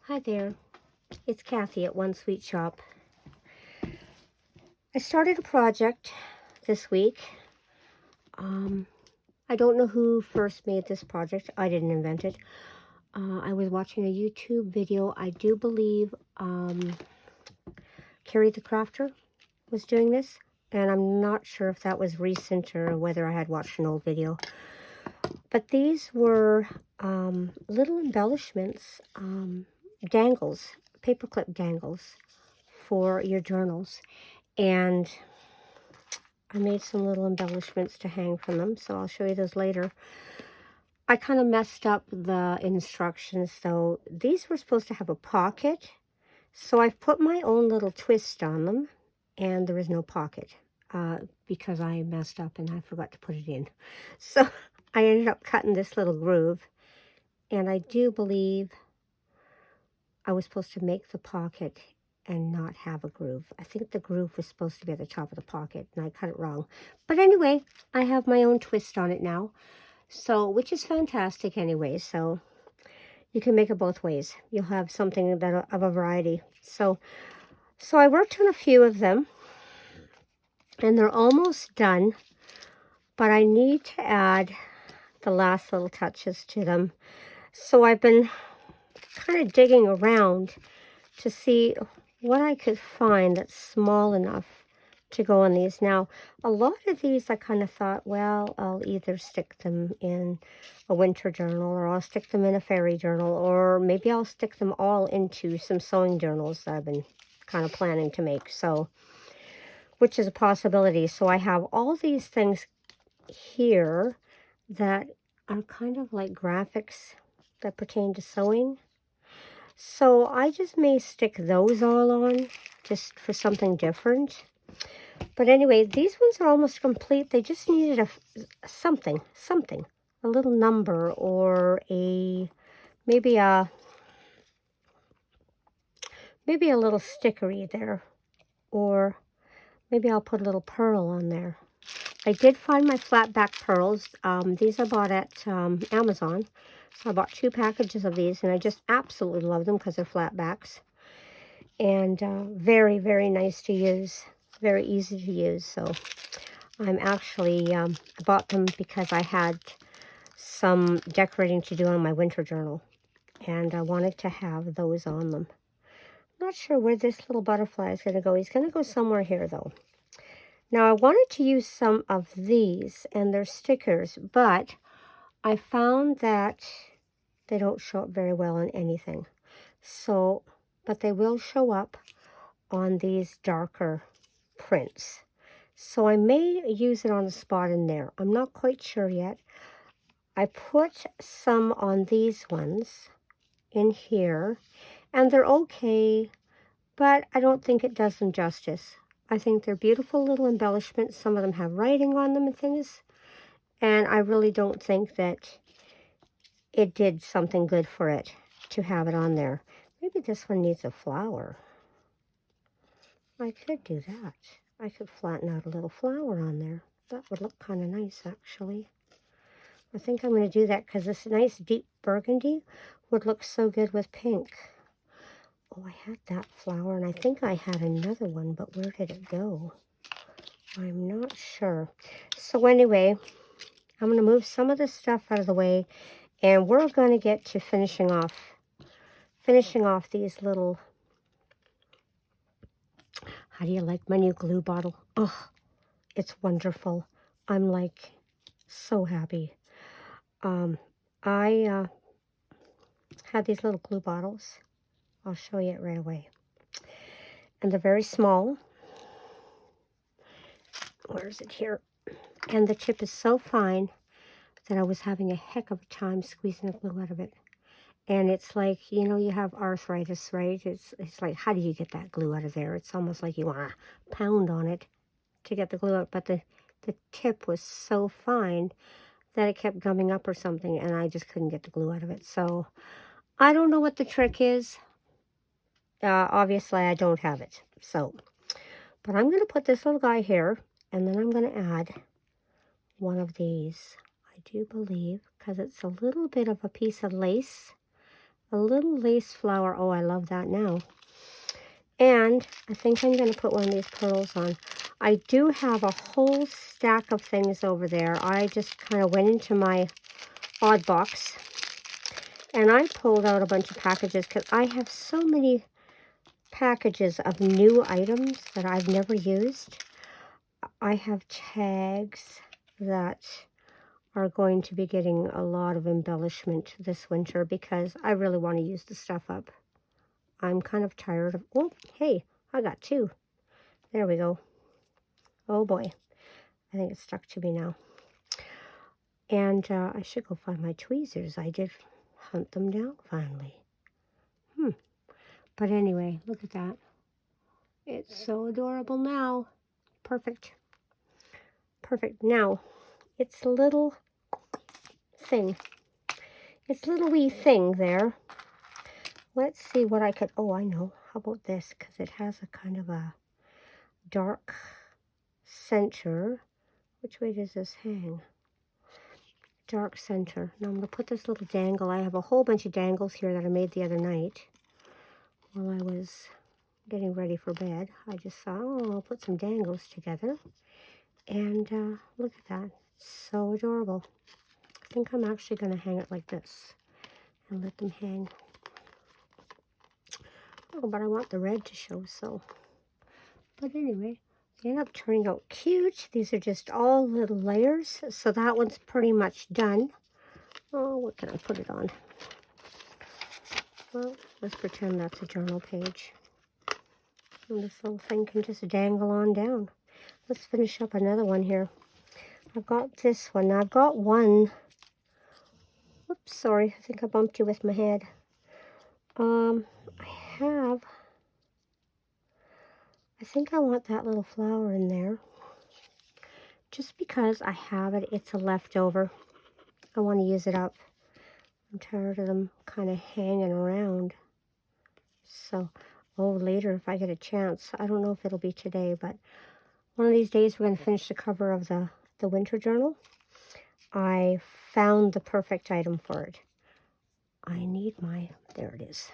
Hi there, it's Kathy at One Sweet Shop. I started a project this week. I don't know who first made this project. I didn't invent it. I was watching a YouTube video. I do believe Carrie the Crafter was doing this, and I'm not sure if that was recent or whether I had watched an old video. But these were little embellishments, dangles, paperclip dangles for your journals. And I made some little embellishments to hang from them, so I'll show you those later. I kind of messed up the instructions, though. These were supposed to have a pocket, so I've put my own little twist on them, and there is no pocket because I messed up and I forgot to put it in. So I ended up cutting this little groove, and I do believe I was supposed to make the pocket and not have a groove. I think the groove was supposed to be at the top of the pocket, and I cut it wrong. But anyway, I have my own twist on it now, so which is fantastic anyway. So you can make it both ways. You'll have something that of a variety. So I worked on a few of them, and they're almost done. But I need to add the last little touches to them. So I've been kind of digging around to see what I could find that's small enough to go on these. Now, a lot of these I kind of thought, well, I'll either stick them in a winter journal, or I'll stick them in a fairy journal, or maybe I'll stick them all into some sewing journals that I've been kind of planning to make. So, which is a possibility. So I have all these things here that are kind of like graphics that pertain to sewing. So I just may stick those all on just for something different. But anyway, these ones are almost complete. They just needed something, a little number, or maybe a little stickery there, or maybe I'll put a little pearl on there. I did find my flat back pearls. These I bought at Amazon. So I bought 2 packages of these, and I just absolutely love them because they're flat backs. And very, very nice to use. Very easy to use. So I'm actually, I bought them because I had some decorating to do on my winter journal. And I wanted to have those on them. Not sure where this little butterfly is going to go. He's going to go somewhere here, though. Now, I wanted to use some of these, and they're stickers, but I found that they don't show up very well on anything. So, but they will show up on these darker prints. So I may use it on a spot in there. I'm not quite sure yet. I put some on these ones in here, and they're okay, but I don't think it does them justice. I think they're beautiful little embellishments. Some of them have writing on them and things, and I really don't think that it did something good for it to have it on there. Maybe this one needs a flower. I could do that. I could flatten out a little flower on there. That would look kind of nice, actually. I think I'm going to do that because this nice deep burgundy would look so good with pink. Oh, I had that flower, and I think I had another one, but where did it go? I'm not sure. So anyway, I'm going to move some of this stuff out of the way, and we're going to get to finishing off these little... How do you like my new glue bottle? Oh, it's wonderful. I'm like so happy. I had these little glue bottles. I'll show you it right away. And they're very small. Where is it here? And the tip is so fine that I was having a heck of a time squeezing the glue out of it. And it's like, you know, you have arthritis, right? It's like, how do you get that glue out of there? It's almost like you want to pound on it to get the glue out. But the tip was so fine that it kept gumming up or something, and I just couldn't get the glue out of it. So I don't know what the trick is. Obviously, I don't have it. So, but I'm going to put this little guy here, and then I'm going to add one of these. I do believe, because it's a little bit of a piece of lace A little lace flower. Oh, I love that now. And I think I'm going to put one of these pearls on. I do have a whole stack of things over there. I just kind of went into my odd box and I pulled out a bunch of packages because I have so many packages of new items that I've never used. I have tags that are going to be getting a lot of embellishment this winter because I really want to use the stuff up. I'm kind of tired of, oh, hey, I got two. There we go. Oh boy, I think it's stuck to me now. And I should go find my tweezers. I did hunt them down finally. But anyway, look at that. It's so adorable now. Perfect. Perfect. Now, it's a little thing. It's a little wee thing there. Let's see what I could, oh, I know. How about this? Because it has a kind of a dark center. Which way does this hang? Dark center. Now I'm going to put this little dangle. I have a whole bunch of dangles here that I made the other night while I was getting ready for bed. I just thought, oh, I'll put some dangles together. And look at that. So adorable. I think I'm actually going to hang it like this and let them hang. Oh, but I want the red to show, so. But anyway, they end up turning out cute. These are just all little layers. So that one's pretty much done. Oh, what can I put it on? Well, let's pretend that's a journal page. And this little thing can just dangle on down. Let's finish up another one here. I've got this one. Now I've got one. Oops, sorry. I think I bumped you with my head. I think I want that little flower in there. Just because I have it, it's a leftover. I want to use it up. I'm tired of them kind of hanging around. So, oh, later if I get a chance. I don't know if it'll be today, but one of these days we're going to finish the cover of the winter journal. I found the perfect item for it. I need my, there it is.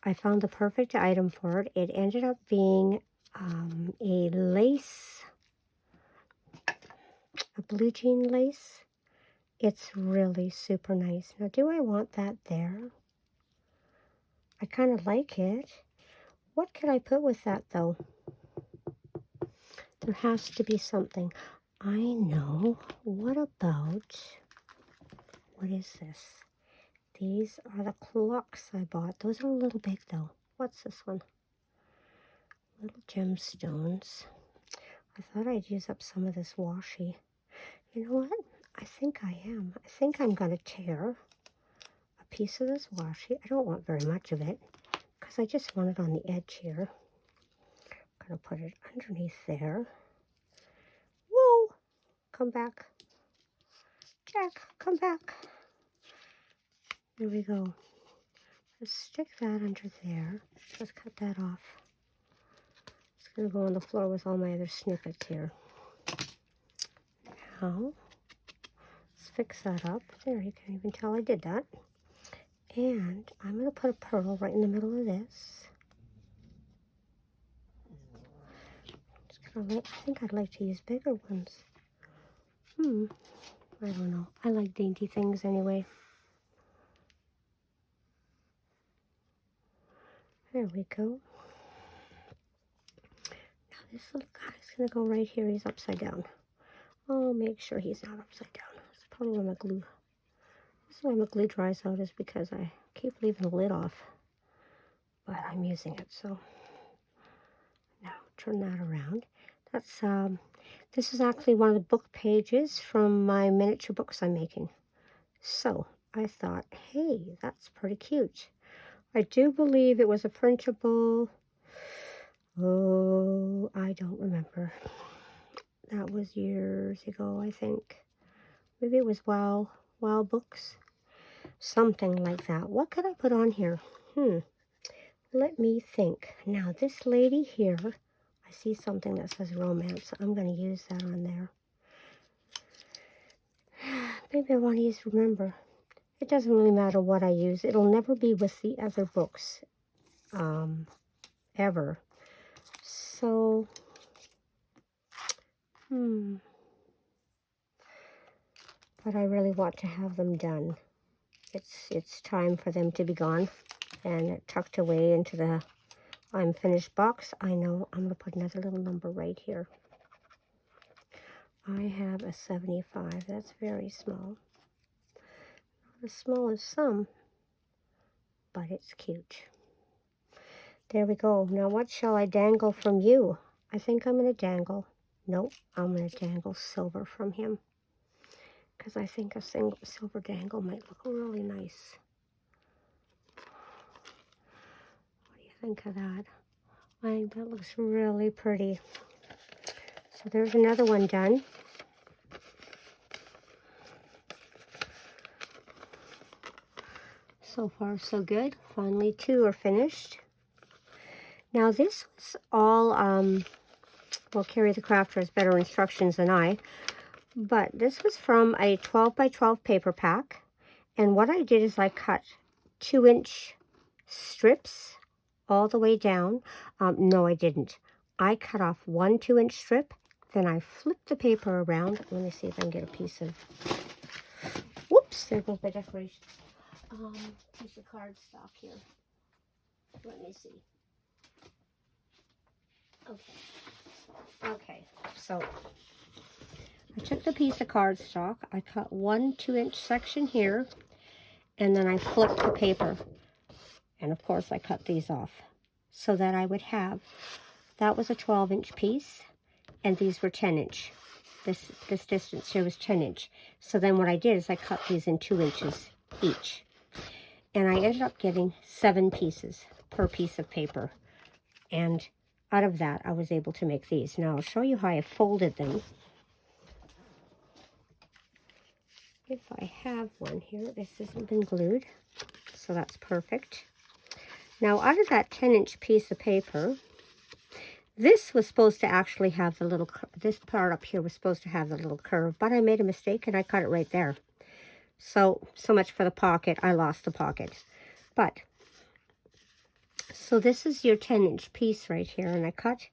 I found the perfect item for it. It ended up being a lace, a blue jean lace. It's really super nice. Now, do I want that there? I kind of like it. What could I put with that, though? There has to be something. I know. What about, what is this? These are the clocks I bought. Those are a little big, though. What's this one? Little gemstones. I thought I'd use up some of this washi. You know what? I think I am. I think I'm going to tear a piece of this washi. I don't want very much of it because I just want it on the edge here. I'm going to put it underneath there. Whoa! Come back. Jack, come back. There we go. Let's stick that under there. Let's cut that off. It's going to go on the floor with all my other snippets here. Now, let's fix that up. There, you can't even tell I did that. And I'm going to put a pearl right in the middle of this. I think I'd like to use bigger ones. I don't know. I like dainty things anyway. There we go. Now this little guy's going to go right here. He's upside down. I'll make sure he's not upside down. That's probably where my glue. This is why my glue dries out, is because I keep leaving the lid off. But I'm using it, so. Now turn that around. That's this is actually one of the book pages from my miniature books I'm making. So I thought, hey, that's pretty cute. I do believe it was a printable. Oh, I don't remember. That was years ago, I think. Maybe it was Wow Books. Something like that. What could I put on here? Let me think. Now, this lady here, I see something that says romance. I'm going to use that on there. Maybe I want to use remember. it doesn't really matter what I use. It'll never be with the other books, ever. So, but I really want to have them done. It's time for them to be gone and tucked away into the I'm finished box. I know I'm going to put another little number right here. I have a 75. That's very small. Not as small as some, but it's cute. There we go. Now what shall I dangle from you? I think I'm going to dangle. Nope, I'm going to dangle silver from him. Because I think a single silver dangle might look really nice. What do you think of that? I think that looks really pretty. So there's another one done. So far, so good. Finally, 2 are finished. Now, this was all, well, Carrie the Crafter has better instructions than I, but this was from a 12 by 12 paper pack. And what I did is I cut 2-inch strips all the way down. No, I didn't. I cut off 1 2-inch strip, then I flipped the paper around. Let me see if I can get a piece of, whoops, there goes my decorations. Piece of cardstock here. Let me see. Okay, so I took the piece of cardstock, I cut 1 2-inch section here, and then I flipped the paper. And of course I cut these off so that I would have, that was a 12-inch piece, and these were 10-inch. This distance here was 10-inch. So then what I did is I cut these in 2 inches each. And I ended up getting 7 pieces per piece of paper. And out of that, I was able to make these. Now, I'll show you how I folded them. If I have one here, this hasn't been glued, so that's perfect. Now, out of that 10-inch piece of paper, this was supposed to actually have the little, this part up here was supposed to have the little curve, but I made a mistake and I cut it right there. So much for the pocket. I lost the pocket. But, so this is your 10-inch piece right here, and I cut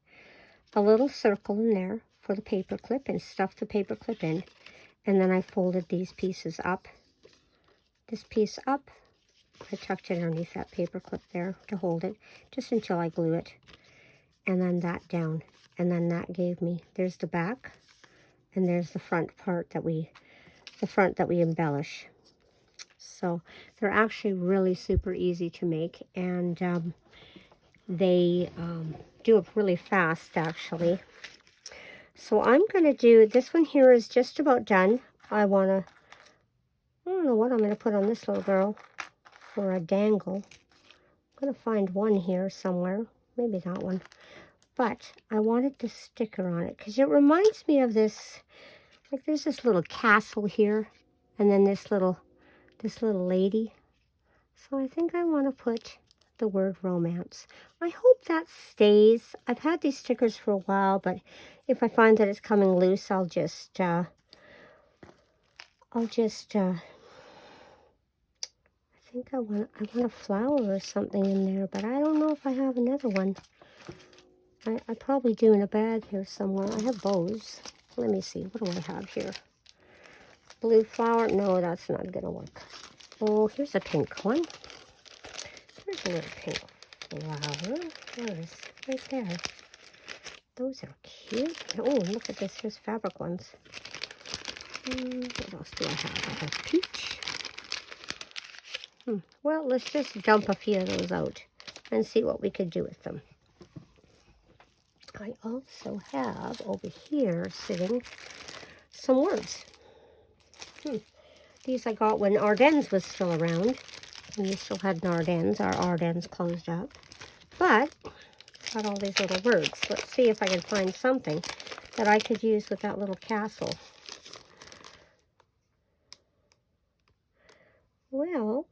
a little circle in there for the paper clip and stuffed the paper clip in, and then I folded these pieces up. This piece up, I tucked it underneath that paper clip there to hold it, just until I glue it, and then that down, and then that gave me, there's the back, and there's the front part that we embellish. So they're actually really super easy to make, and they do it really fast, actually. So I'm going to do, this one here is just about done. I don't know what I'm going to put on this little girl for a dangle. I'm going to find one here somewhere, maybe that one. But I wanted the sticker on it because it reminds me of this, like there's this little castle here, and then this little lady. So I think I want to put the word romance. I hope that stays. I've had these stickers for a while, but if I find that it's coming loose, I think I want a flower or something in there, but I don't know if I have another one. I probably do in a bag here somewhere. I have bows. Let me see. What do I have here? Blue flower? No, that's not going to work. Oh, here's a pink one. There's a little pink flower. There it is. Right there. Those are cute. Oh, look at this. Here's fabric ones. What else do I have? I have peach. Well, let's just dump a few of those out and see what we could do with them. I also have over here sitting some words. These I got when Ardennes was still around. And we still had an Ardennes. Our Ardennes closed up. But got all these little words. Let's see if I can find something that I could use with that little castle. Well,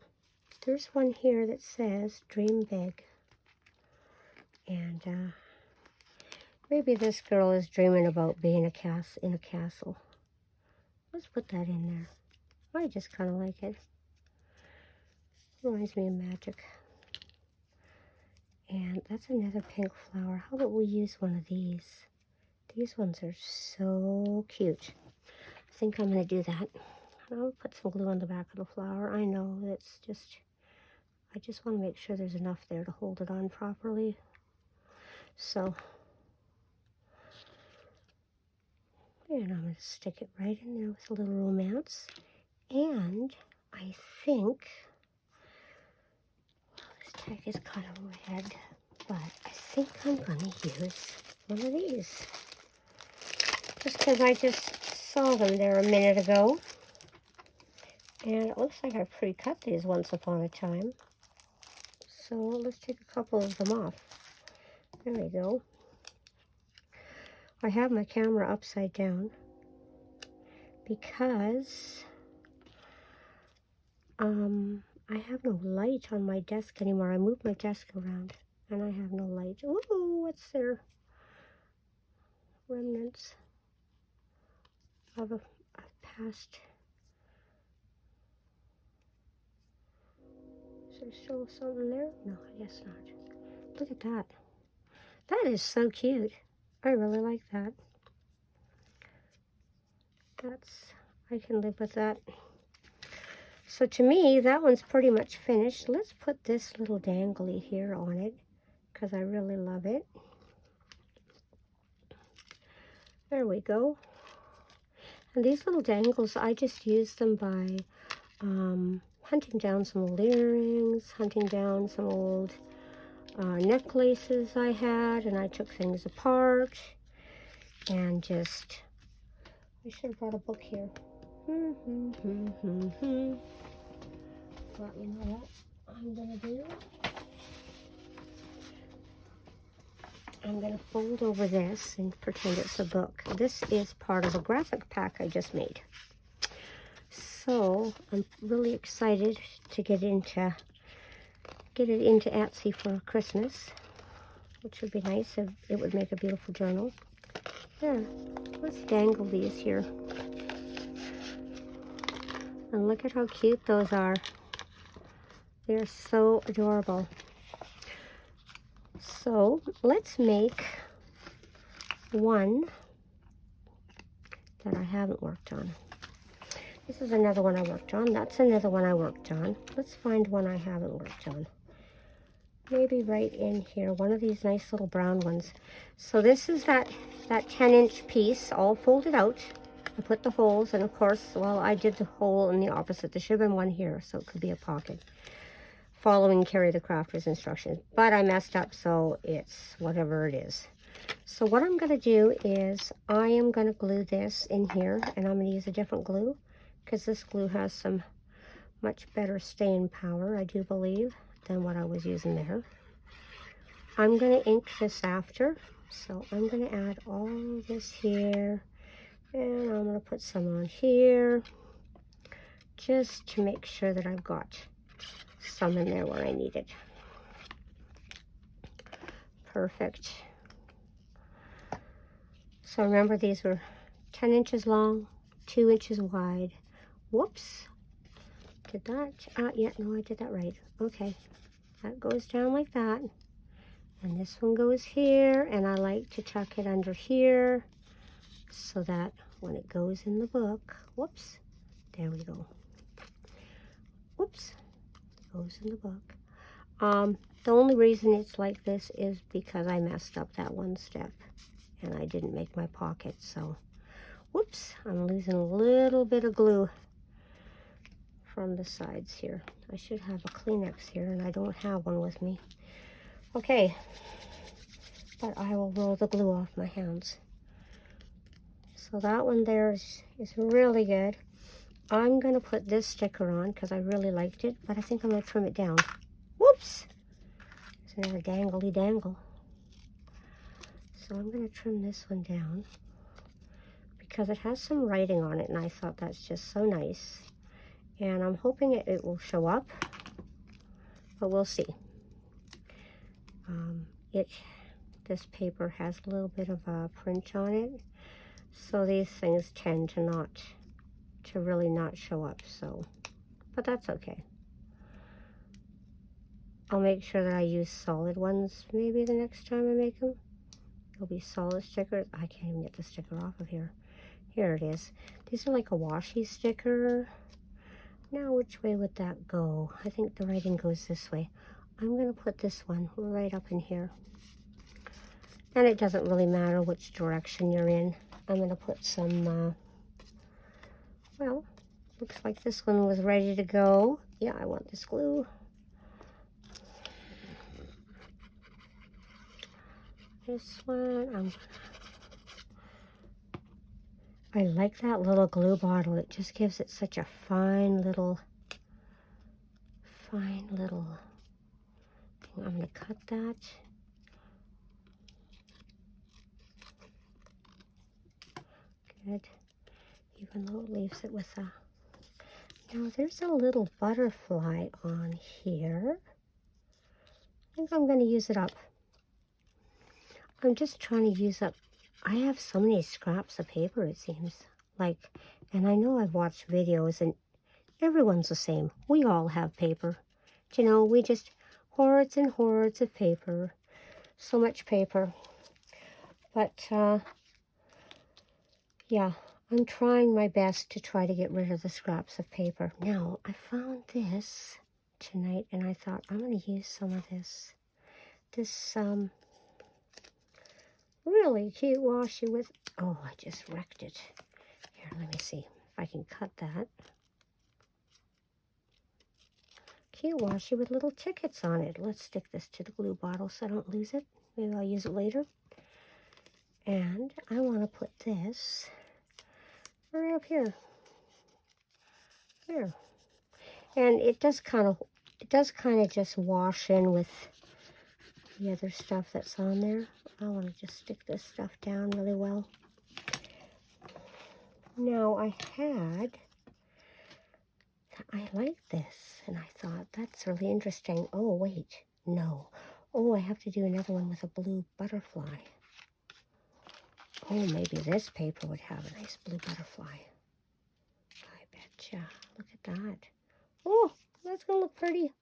there's one here that says dream big. And maybe this girl is dreaming about being in a castle. Let's put that in there. I just kind of like it. Reminds me of magic. And that's another pink flower. How about we use one of these? These ones are so cute. I think I'm going to do that. I'll put some glue on the back of the flower. I know it's just, I just want to make sure there's enough there to hold it on properly. So, and I'm going to stick it right in there with a little romance. And I think, well, this tag is kind of red, but I think I'm going to use one of these. Just because I just saw them there a minute ago. And it looks like I pre-cut these once upon a time. So let's take a couple of them off. There we go. I have my camera upside down because I have no light on my desk anymore. I moved my desk around and I have no light. Ooh, what's there? Remnants of a past. Is there still something there? No, I guess not. Look at that. That is so cute. I really like that. I can live with that. So to me, that one's pretty much finished. Let's put this little dangly here on it because I really love it. There we go. And these little dangles, I just use them by hunting down some old earrings, hunting down some old necklaces I had, and I took things apart and just, I should have brought a book here. But you know what I'm gonna do? I'm gonna fold over this and pretend it's a book. This is part of a graphic pack I just made. So I'm really excited to get it into Etsy for Christmas, which would be nice. It would make a beautiful journal. There, let's dangle these here. And look at how cute those are. They're so adorable. So let's make one that I haven't worked on. This is another one I worked on. That's another one I worked on. Let's find one I haven't worked on. Maybe right in here, one of these nice little brown ones. So this is that 10-inch piece all folded out. I put the holes, and of course, well, I did the hole in the opposite. There should have been one here, so it could be a pocket. Following Carrie the Crafter's instructions. But I messed up, so it's whatever it is. So what I'm going to do is I am going to glue this in here, and I'm going to use a different glue because this glue has some much better staying power, I do believe, than what I was using there. I'm going to ink this after, so I'm going to add all this here, and I'm going to put some on here just to make sure that I've got some in there where I need it. Perfect. So remember, these were 10 inches long, 2 inches wide. Whoops. Did that? Yeah, no, I did that right. Okay. That goes down like that. And this one goes here, and I like to tuck it under here so that when it goes in the book, whoops, there we go. Whoops, goes in the book. The only reason it's like this is because I messed up that one step and I didn't make my pocket, so whoops, I'm losing a little bit of glue from the sides here. I should have a Kleenex here, and I don't have one with me. Okay, but I will roll the glue off my hands. So that one there is really good. I'm going to put this sticker on because I really liked it, but I think I'm going to trim it down. Whoops! There's another dangly dangle. So I'm going to trim this one down because it has some writing on it, and I thought that's just so nice. And I'm hoping it will show up, but we'll see. This paper has a little bit of a print on it, so these things tend to really not show up, so, but that's okay. I'll make sure that I use solid ones maybe the next time I make them. They'll be solid stickers. I can't even get the sticker off of here. Here it is. These are like a washi sticker. Now, which way would that go? I think the writing goes this way. I'm going to put this one right up in here. And it doesn't really matter which direction you're in. I'm going to put some, well, looks like this one was ready to go. Yeah, I want this glue. This one, I like that little glue bottle. It just gives it such a fine little thing. I'm going to cut that. Good. Even though it leaves it with a... Now there's a little butterfly on here. I think I'm going to use it up. I'm just trying to use up... I have so many scraps of paper, it seems like. And I know I've watched videos and everyone's the same. We all have paper. You know, we just... hordes and hordes of paper. So much paper. But, yeah, I'm trying my best to try to get rid of the scraps of paper. Now, I found this tonight, and I thought I'm going to use some of this. This, really cute washi with... Oh, I just wrecked it. Here, let me see if I can cut that. Cute washi with little tickets on it. Let's stick this to the glue bottle so I don't lose it. Maybe I'll use it later. And I want to put this right up here. There. And it does kind of just wash in with the other stuff that's on there. I want to just stick this stuff down really well. Now I like this, and I thought that's really interesting. Oh, wait, no. Oh, I have to do another one with a blue butterfly. Oh, maybe this paper would have a nice blue butterfly. I betcha. Look at that. Oh, that's going to look pretty.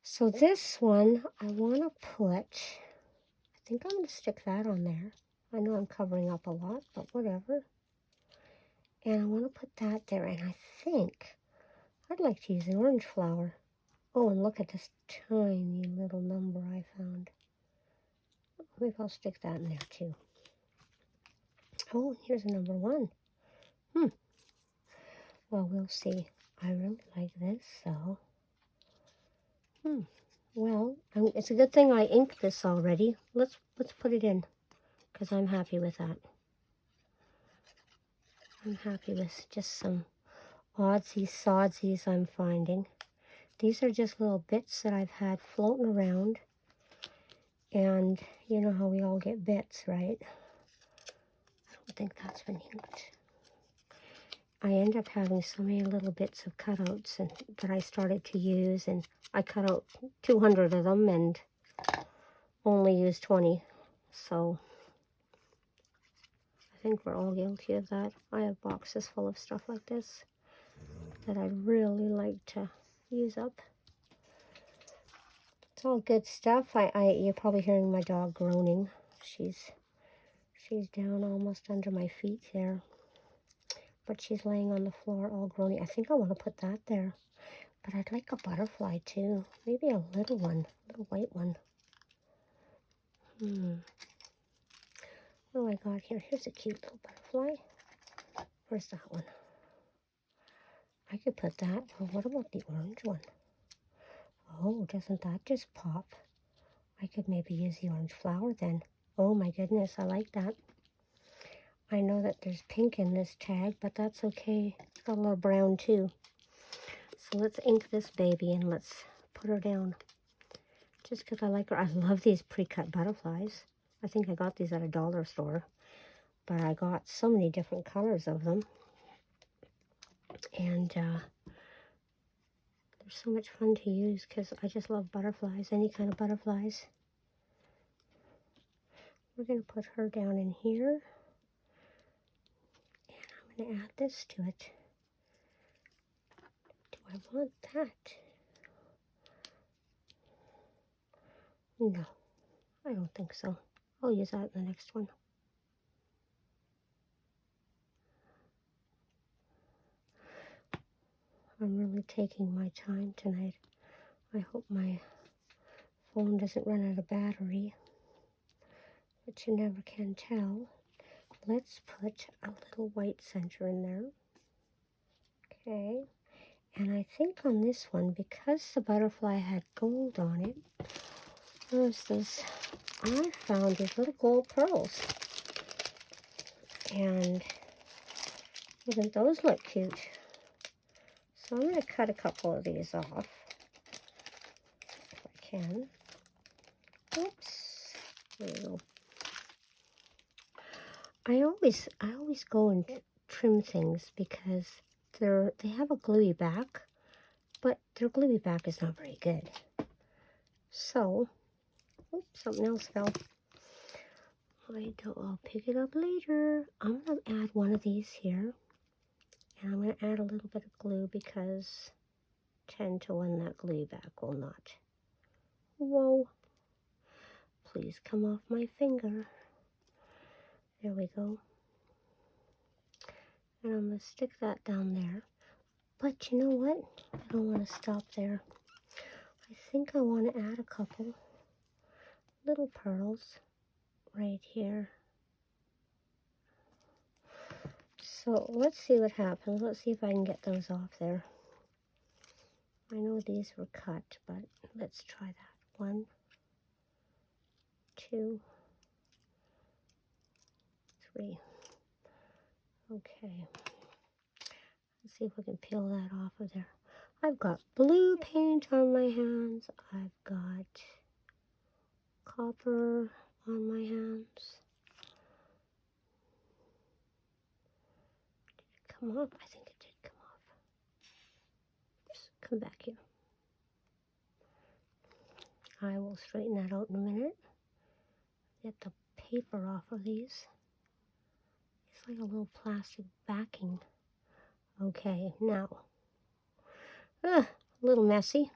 So this one, I want to put, I think I'm going to stick that on there. I know I'm covering up a lot, but whatever. And I want to put that there, and I think I'd like to use an orange flower. Oh, and look at this tiny little number I found. Maybe I'll stick that in there too. Oh, here's a number 1. Well, we'll see. I really like this, so. Well, it's a good thing I inked this already. Let's put it in, because I'm happy with that. I'm happy with just some oddsies-sodsies I'm finding. These are just little bits that I've had floating around. And you know how we all get bits, right? I don't think that's been inked. I end up having so many little bits of cutouts and that I started to use, and I cut out 200 of them and only used 20. So I think we're all guilty of that. I have boxes full of stuff like this that I'd really like to use up. It's all good stuff. You're probably hearing my dog groaning. She's down almost under my feet there. But she's laying on the floor all groaning. I think I want to put that there. But I'd like a butterfly too. Maybe a little one, a little white one. What do I got here? Here's a cute little butterfly. Where's that one? I could put that. Or what about the orange one? Oh, doesn't that just pop? I could maybe use the orange flower then. Oh my goodness, I like that. I know that there's pink in this tag, but that's okay. It's got a little brown too. So let's ink this baby and let's put her down. Just because I like her. I love these pre-cut butterflies. I think I got these at a dollar store. But I got so many different colors of them. And they're so much fun to use because I just love butterflies, any kind of butterflies. We're going to put her down in here. And I'm going to add this to it. Do I want that? No, I don't think so. I'll use that in the next one. I'm really taking my time tonight. I hope my phone doesn't run out of battery, but you never can tell. Let's put a little white center in there. Okay, and I think on this one, because the butterfly had gold on it, I found these little gold pearls. And doesn't those look cute? So I'm going to cut a couple of these off, if I can. Oops. There we go. I always go and trim things because they have a gluey back, but their gluey back is not very good. So, oops, something else fell. I'll pick it up later. I'm going to add one of these here. And I'm going to add a little bit of glue because 10 to 1 that glue back will not. Whoa. Please come off my finger. There we go. And I'm going to stick that down there. But you know what? I don't want to stop there. I think I want to add a couple little pearls right here. So let's see what happens. Let's see if I can get those off there. I know these were cut, but let's try that. 1, 2, 3. Okay. Let's see if we can peel that off of there. I've got blue paint on my hands. I've got copper on my hands. Did it come off? I think it did come off. Oops, come back here. I will straighten that out in a minute. Get the paper off of these. It's like a little plastic backing. Okay, now. A little messy.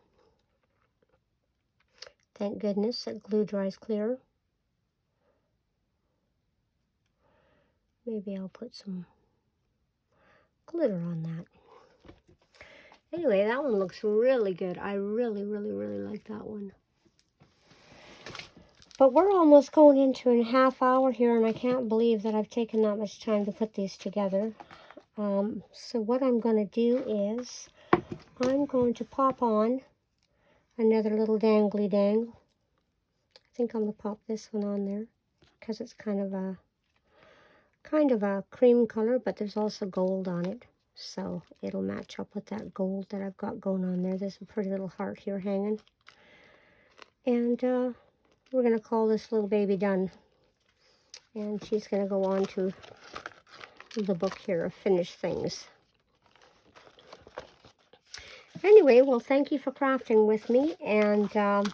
Thank goodness that glue dries clear. Maybe I'll put some glitter on that. Anyway, that one looks really good. I really like that one. But we're almost going into a half hour here, and I can't believe that I've taken that much time to put these together. So what I'm going to do is I'm going to pop on another little dangly dang. I think I'm going to pop this one on there because it's kind of a cream color, but there's also gold on it. So it'll match up with that gold that I've got going on there. There's a pretty little heart here hanging. And we're going to call this little baby done. And she's going to go on to the book here of finished things. Anyway, well, thank you for crafting with me. And I'm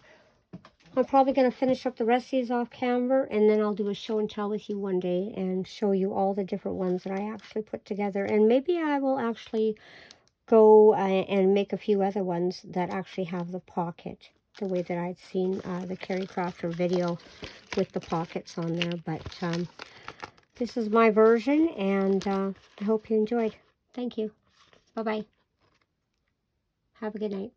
probably going to finish up the rest of these off camera. And then I'll do a show and tell with you one day and show you all the different ones that I actually put together. And maybe I will actually go and make a few other ones that actually have the pocket, the way that I'd seen the Carrie Crafter video with the pockets on there. But this is my version, and I hope you enjoyed. Thank you. Bye-bye. Have a good night.